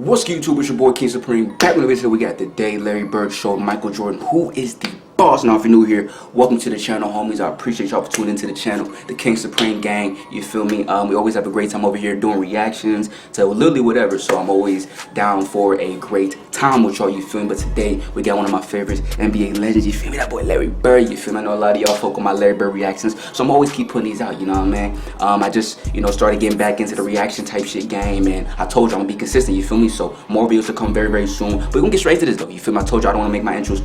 What's good, YouTube? It's your boy KingSupreme. Back with a video. We got the Day Larry Bird Show. Michael Jordan, who is the boss. Now, if you're new here, welcome to the channel, homies. I appreciate y'all for tuning into the channel. The KingSupreme gang, you feel me? We always have a great time over here doing reactions to literally whatever. So I'm always down for a great time with y'all, you feel me? But today, we got one of my favorites, NBA legends, you feel me? That boy Larry Bird, you feel me? I know a lot of y'all folk on my Larry Bird reactions, so I'm always keep putting these out, you know what I mean? I just, started getting back into the reaction type shit game, and I told you I'm gonna be consistent, you feel me? So more videos to come very, very soon. But we're gonna get straight to this though, you feel me? I told you I don't wanna make my intros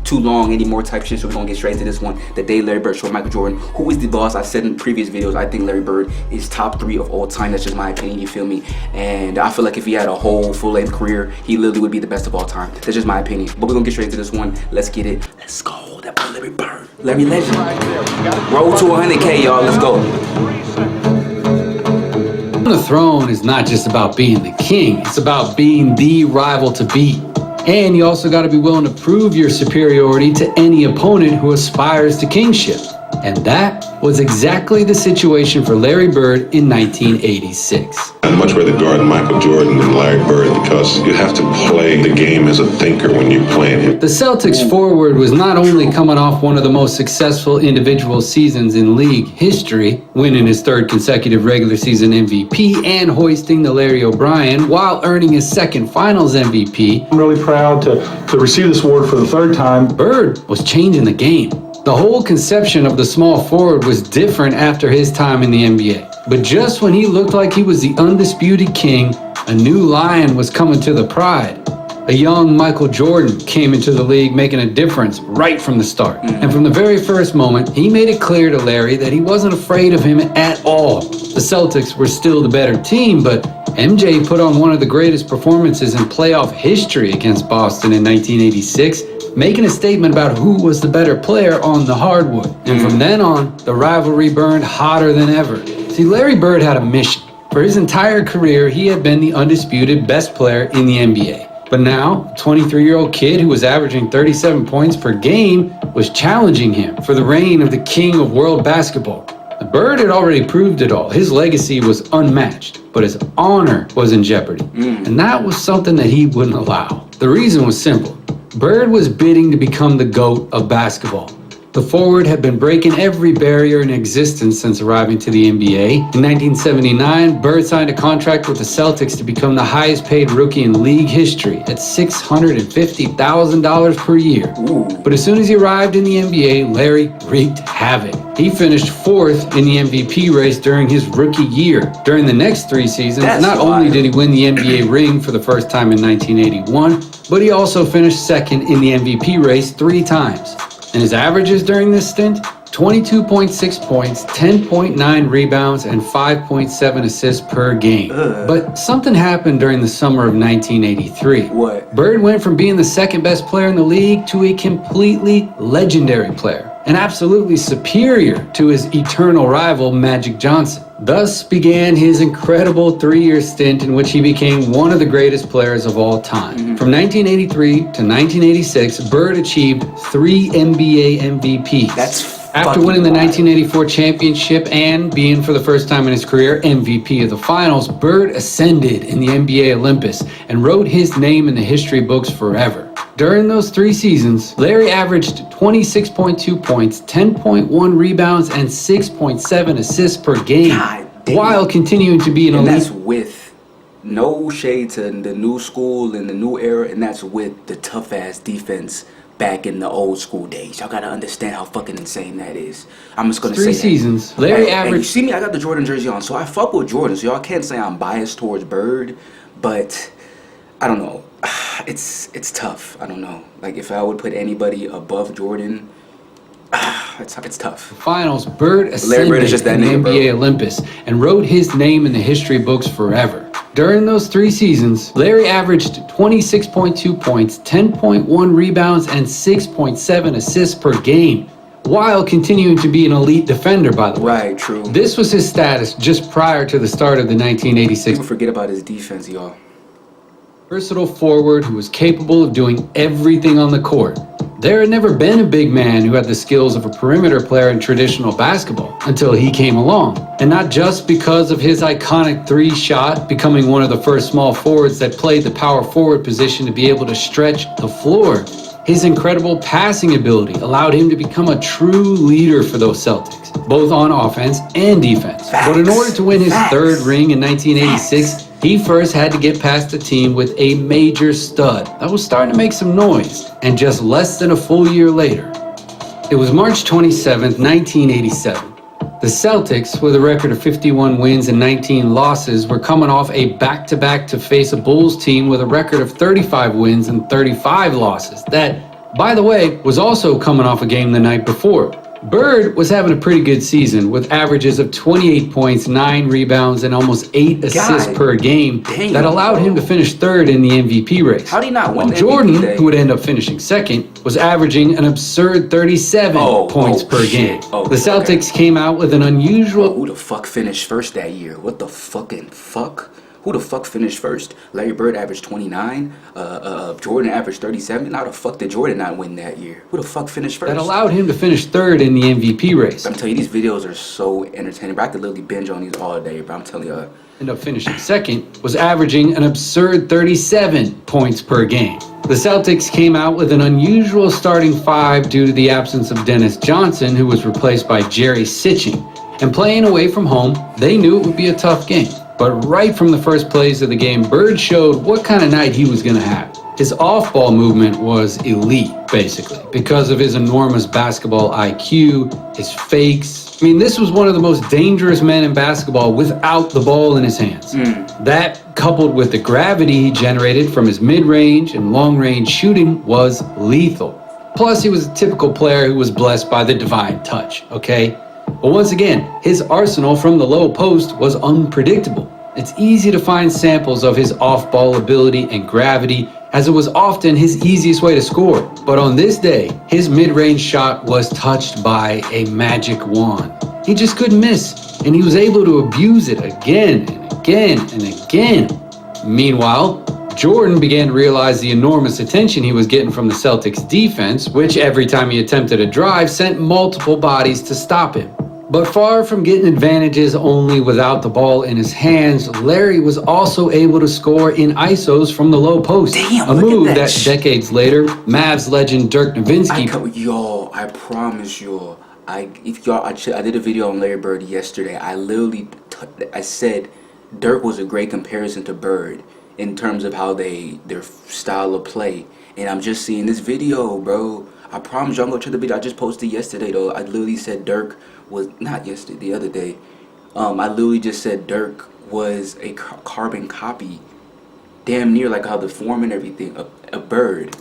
too long anymore type shit, so we're gonna get straight to this one. The Day Larry Bird Show, Michael Jordan, who is the boss. I said in previous videos, I think Larry Bird is top 3 of all time. That's just my opinion, you feel me? And I feel like if he had a whole full-length career, he literally would be the best of all time. That's just my opinion. But we're gonna get straight to this one. Let's get it. Let's go. That boy Larry Bird. Larry Legend. Roll to 100K, y'all. Let's go. The throne is not just about being the king. It's about being the rival to beat. And you also got to be willing to prove your superiority to any opponent who aspires to kingship. And that was exactly the situation for Larry Bird in 1986. I'd much rather guard Michael Jordan than Larry Bird because you have to play the game as a thinker when you're playing him. The Celtics forward was not only coming off one of the most successful individual seasons in league history, winning his 3rd consecutive regular season MVP and hoisting the Larry O'Brien while earning his 2nd finals MVP. I'm really proud to receive this award for the 3rd time. Bird was changing the game. The whole conception of the small forward was different after his time in the NBA. But just when he looked like he was the undisputed king, a new lion was coming to the pride. A young Michael Jordan came into the league making a difference right from the start. And from the very first moment, he made it clear to Larry that he wasn't afraid of him at all. The Celtics were still the better team, but MJ put on one of the greatest performances in playoff history against Boston in 1986, making a statement about who was the better player on the hardwood. And from then on, the rivalry burned hotter than ever. See, Larry Bird had a mission. For his entire career, he had been the undisputed best player in the NBA. But now, a 23-year-old kid who was averaging 37 points per game was challenging him for the reign of the king of world basketball. Bird had already proved it all. His legacy was unmatched, but his honor was in jeopardy. And that was something that he wouldn't allow. The reason was simple. Bird was bidding to become the GOAT of basketball. The forward had been breaking every barrier in existence since arriving to the NBA. In 1979, Bird signed a contract with the Celtics to become the highest paid rookie in league history at $650,000 per year. But as soon as he arrived in the NBA, Larry wreaked havoc. He finished 4th in the MVP race during his rookie year. During the next 3 seasons, not only did he win the NBA ring for the first time in 1981, but he also finished 2nd in the MVP race 3 times. And his averages during this stint, 22.6 points, 10.9 rebounds, and 5.7 assists per game. But something happened during the summer of 1983. What? Bird went from being the 2nd best player in the league to a completely legendary player, and absolutely superior to his eternal rival, Magic Johnson. Thus began his incredible 3-year stint in which he became one of the greatest players of all time. From 1983 to 1986, Bird achieved 3 NBA MVPs. After winning the 1984 championship and being, for the first time in his career, MVP of the finals, Bird ascended in the NBA Olympus and wrote his name in the history books forever. During those 3 seasons, Larry averaged 26.2 points, 10.1 rebounds, and 6.7 assists per game, while continuing to be an elite. And that's with no shade to the new school and the new era, and that's with the tough-ass defense back in the old school days. Y'all gotta understand how fucking insane that is. I'm just gonna say 3 seasons, Larry averaged... You see me, I got the Jordan jersey on, so I fuck with Jordan, so y'all can't say I'm biased towards Bird, but I don't know. It's tough. I don't know. Like, if I would put anybody above Jordan, it's tough. Finals, Bird ascended in the NBA Olympus and wrote his name in the history books forever. During those 3 seasons, Larry averaged 26.2 points, 10.1 rebounds, and 6.7 assists per game, while continuing to be an elite defender, by the way. Right, true. This was his status just prior to the start of the 1986. People forget about his defense, y'all. versatile forward who was capable of doing everything on the court. There had never been a big man who had the skills of a perimeter player in traditional basketball until he came along. And not just because of his iconic three shot, becoming one of the first small forwards that played the power forward position to be able to stretch the floor. His incredible passing ability allowed him to become a true leader for those Celtics, both on offense and defense. But in order to win his third ring in 1986, he first had to get past a team with a major stud that was starting to make some noise, and just less than a full year later. It was March 27th, 1987. The Celtics, with a record of 51 wins and 19 losses, were coming off a back-to-back to face a Bulls team with a record of 35 wins and 35 losses. That, by the way, was also coming off a game the night before. Bird was having a pretty good season with averages of 28 points, 9 rebounds, and almost 8 assists per game that allowed him to finish third in the MVP race. How did he not win the Jordan, MVP who would end up finishing second, was averaging an absurd 37 points per game. The Celtics came out with an unusual... Who the fuck finished first that year? What the fucking fuck? Who the fuck finished first? Larry Bird averaged 29. Jordan averaged 37. How the fuck did Jordan not win that year? Who the fuck finished first? That allowed him to finish third in the MVP race. I'm telling you, these videos are so entertaining, bro. I could literally binge on these all day, bro. I'm telling you. Ended up finishing second, was averaging an absurd 37 points per game. The Celtics came out with an unusual starting five due to the absence of Dennis Johnson, who was replaced by Jerry Sitching. And playing away from home, they knew it would be a tough game. But right from the first plays of the game, Bird showed what kind of night he was going to have. His off-ball movement was elite, basically, because of his enormous basketball IQ, his fakes. I mean, this was one of the most dangerous men in basketball without the ball in his hands. That, coupled with the gravity he generated from his mid-range and long-range shooting, was lethal. Plus, he was a typical player who was blessed by the divine touch, okay? But once again, his arsenal from the low post was unpredictable. It's easy to find samples of his off-ball ability and gravity, as it was often his easiest way to score. But on this day, his mid-range shot was touched by a magic wand. He just couldn't miss, and he was able to abuse it again and again and again. Meanwhile, Jordan began to realize the enormous attention he was getting from the Celtics defense, which every time he attempted a drive sent multiple bodies to stop him. But far from getting advantages only without the ball in his hands, Larry was also able to score in isos from the low post. Damn, a move that shit. Decades later, Mavs legend Dirk Nowitzki... I promise y'all, I did a video on Larry Bird yesterday. I said Dirk was a great comparison to Bird in terms of how their style of play. And I'm just seeing this video, bro. I promise y'all, I'm gonna check the video I just posted yesterday, though. I literally said Dirk was, not yesterday, the other day. I literally just said Dirk was a carbon copy, damn near like how the form and everything, a Bird.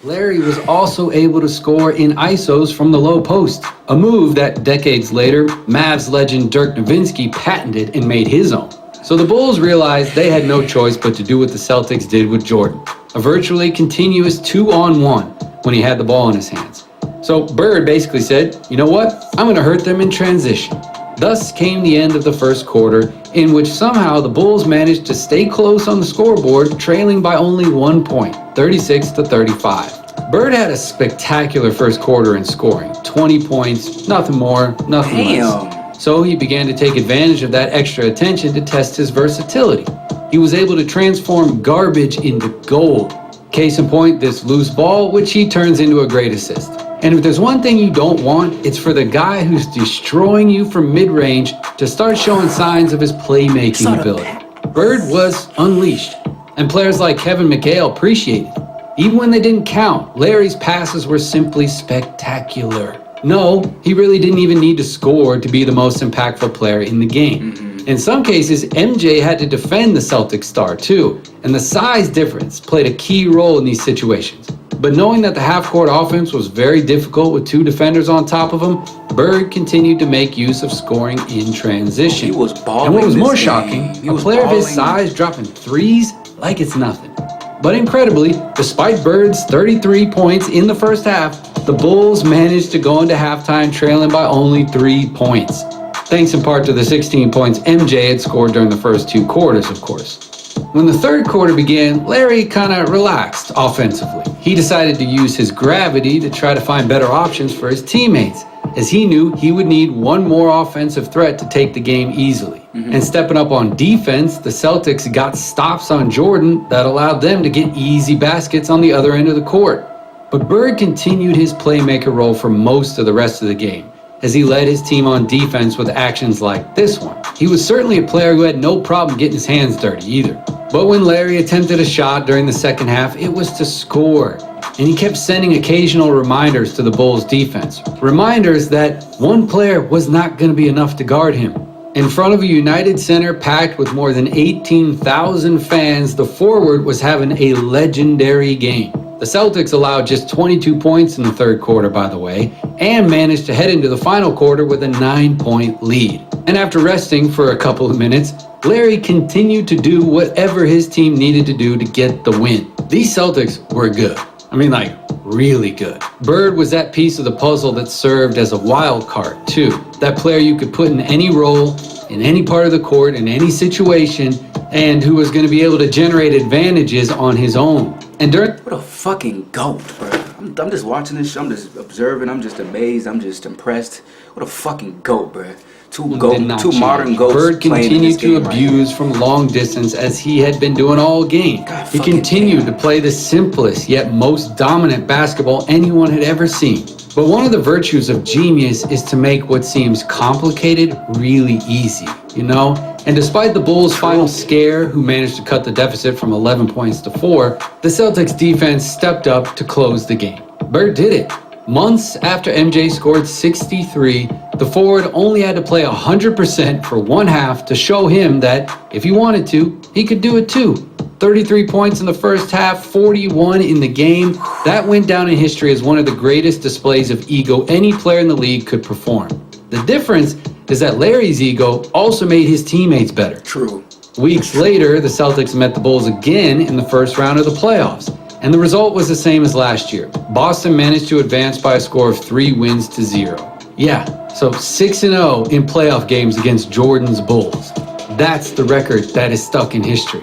Larry was also able to score in isos from the low post, a move that decades later, Mavs legend Dirk Nowitzki patented and made his own. So the Bulls realized they had no choice but to do what the Celtics did with Jordan, a virtually continuous 2-on-1 when he had the ball in his hands. So Bird basically said, you know what, I'm going to hurt them in transition. Thus came the end of the first quarter, in which somehow the Bulls managed to stay close on the scoreboard, trailing by only 1 point, 36-35. Bird had a spectacular first quarter in scoring, 20 points, nothing more, nothing less. So he began to take advantage of that extra attention to test his versatility. He was able to transform garbage into gold. Case in point, this loose ball, which he turns into a great assist. And if there's one thing you don't want, it's for the guy who's destroying you from mid-range to start showing signs of his playmaking ability. Bird was unleashed, and players like Kevin McHale appreciated it. Even when they didn't count, Larry's passes were simply spectacular. No, he really didn't even need to score to be the most impactful player in the game. In some cases, MJ had to defend the Celtics star too, and the size difference played a key role in these situations. But knowing that the half-court offense was very difficult with two defenders on top of him, Bird continued to make use of scoring in transition. He was balling. And what was more shocking, a player of his size dropping threes like it's nothing. But incredibly, despite Bird's 33 points in the first half, the Bulls managed to go into halftime trailing by only 3 points. Thanks in part to the 16 points MJ had scored during the first 2 quarters, of course. When the third quarter began, Larry kind of relaxed offensively. He decided to use his gravity to try to find better options for his teammates, as he knew he would need one more offensive threat to take the game easily. And stepping up on defense, the Celtics got stops on Jordan that allowed them to get easy baskets on the other end of the court. But Bird continued his playmaker role for most of the rest of the game, as he led his team on defense with actions like this one. He was certainly a player who had no problem getting his hands dirty either. But when Larry attempted a shot during the second half, it was to score. And he kept sending occasional reminders to the Bulls defense. Reminders that one player was not going to be enough to guard him. In front of a United Center packed with more than 18,000 fans, the forward was having a legendary game. The Celtics allowed just 22 points in the third quarter, by the way, and managed to head into the final quarter with a 9-point lead. And after resting for a couple of minutes, Larry continued to do whatever his team needed to do to get the win. These Celtics were good. I mean, like, really good. Bird was that piece of the puzzle that served as a wild card, too. That player you could put in any role, in any part of the court, in any situation, and who was going to be able to generate advantages on his own. And during... What a fucking GOAT, bro. I'm just watching this shit. I'm just observing. I'm just amazed. I'm just impressed. What a fucking GOAT, bro. Two modern GOATs. Bird continued to abuse from long distance as he had been doing all game. He continued to play the simplest yet most dominant basketball anyone had ever seen. But one of the virtues of genius is to make what seems complicated really easy, you know? And despite the Bulls' final scare, who managed to cut the deficit from 11 points to 4, the Celtics defense stepped up to close the game. Bird did it. Months after MJ scored 63, the forward only had to play 100% for one half to show him that if he wanted to, he could do it too. 33 points in the first half, 41 in the game. That went down in history as one of the greatest displays of ego any player in the league could perform. The difference is that Larry's ego also made his teammates better. True. Weeks later, the Celtics met the Bulls again in the first round of the playoffs. And the result was the same as last year. Boston managed to advance by a score of 3-0. Yeah, so 6-0 in playoff games against Jordan's Bulls. That's the record that is stuck in history.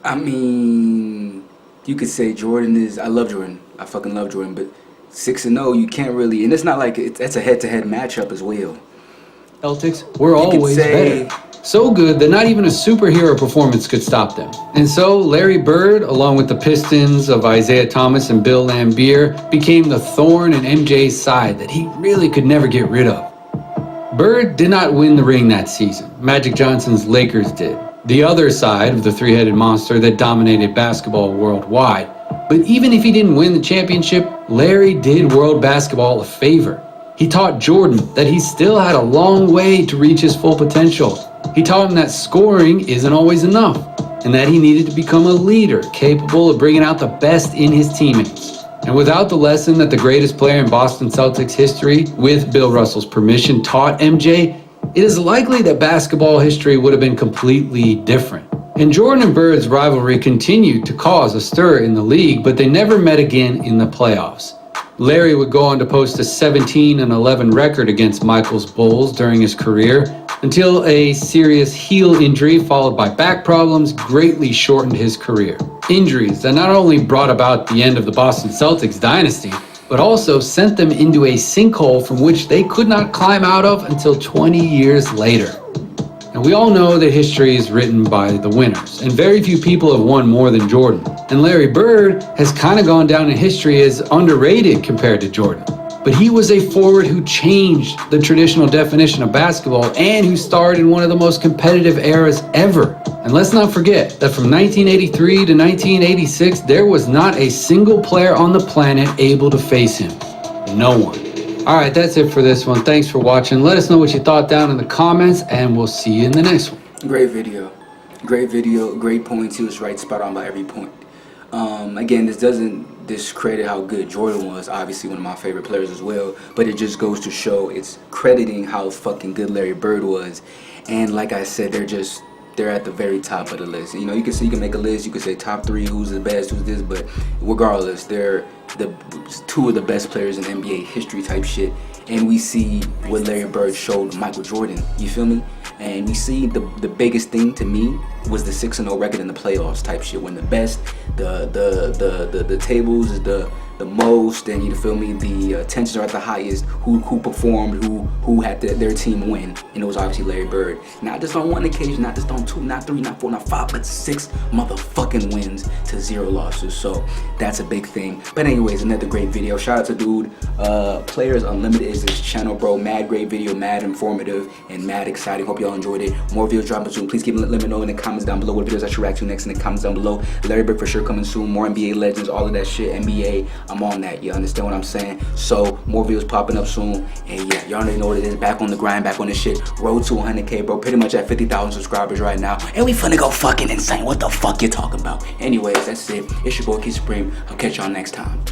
I mean, you could say Jordan is... I love Jordan. I fucking love Jordan. But 6-0, you can't really... And it's not like... That's a head-to-head matchup as well. Celtics were always better. So good that not even a superhero performance could stop them. And so Larry Bird, along with the Pistons of Isaiah Thomas and Bill Laimbeer, became the thorn in MJ's side that he really could never get rid of. Bird did not win the ring that season. Magic Johnson's Lakers did. The other side of the three-headed monster that dominated basketball worldwide. But even if he didn't win the championship, Larry did world basketball a favor. He taught Jordan that he still had a long way to reach his full potential. He taught him that scoring isn't always enough, and that he needed to become a leader capable of bringing out the best in his teammates. And without the lesson that the greatest player in Boston Celtics history, with Bill Russell's permission, taught MJ, it is likely that basketball history would have been completely different. And Jordan and Bird's rivalry continued to cause a stir in the league, but they never met again in the playoffs. Larry would go on to post a 17-11 record against Michael's Bulls during his career, until a serious heel injury followed by back problems greatly shortened his career. Injuries that not only brought about the end of the Boston Celtics dynasty, but also sent them into a sinkhole from which they could not climb out of until 20 years later. And we all know that history is written by the winners, and very few people have won more than Jordan. And Larry Bird has kind of gone down in history as underrated compared to Jordan. But he was a forward who changed the traditional definition of basketball and who starred in one of the most competitive eras ever. And let's not forget that from 1983 to 1986, there was not a single player on the planet able to face him. No one. All right, that's it for this one. Thanks for watching. Let us know what you thought down in the comments, and we'll see you in the next one. Great video. Great points. He was right spot on by every point. Again, this doesn't discredit how good Jordan was, obviously one of my favorite players as well, but it just goes to show it's crediting how fucking good Larry Bird was. And like I said, they're at the very top of the list. You know, you can make a list, you can say top 3, who's the best, who's this, but regardless, they're the 2 of the best players in NBA history type shit. And we see what Larry Bird showed Michael Jordan, you feel me? And you see, the biggest thing to me was the 6-0 record in the playoffs type shit. When the best, the tables is the most, and you feel me, the tensions are at the highest. Who performed, who had their team win, and it was obviously Larry Bird. Not just on one occasion, not just on 2, not 3, not 4, not 5, but 6 motherfucking wins to 0 losses. So that's a big thing. But anyways, another great video. Shout out to dude. Players Unlimited is this channel, bro. Mad great video, mad informative, and mad exciting. Hope y'all enjoyed it. More videos dropping soon. Please let me know in the comments down below what videos I should react to next in the comments down below. Larry Bird for sure coming soon. More NBA legends, all of that shit. NBA, I'm on that. You understand what I'm saying? So more videos popping up soon. And yeah, y'all already know what it is. Back on the grind, back on this shit. Road to 100K, bro. Pretty much at 50,000 subscribers right now. And we finna go fucking insane. What the fuck you talking about? Anyways, that's it. It's your boy KingSupreme. I'll catch y'all next time.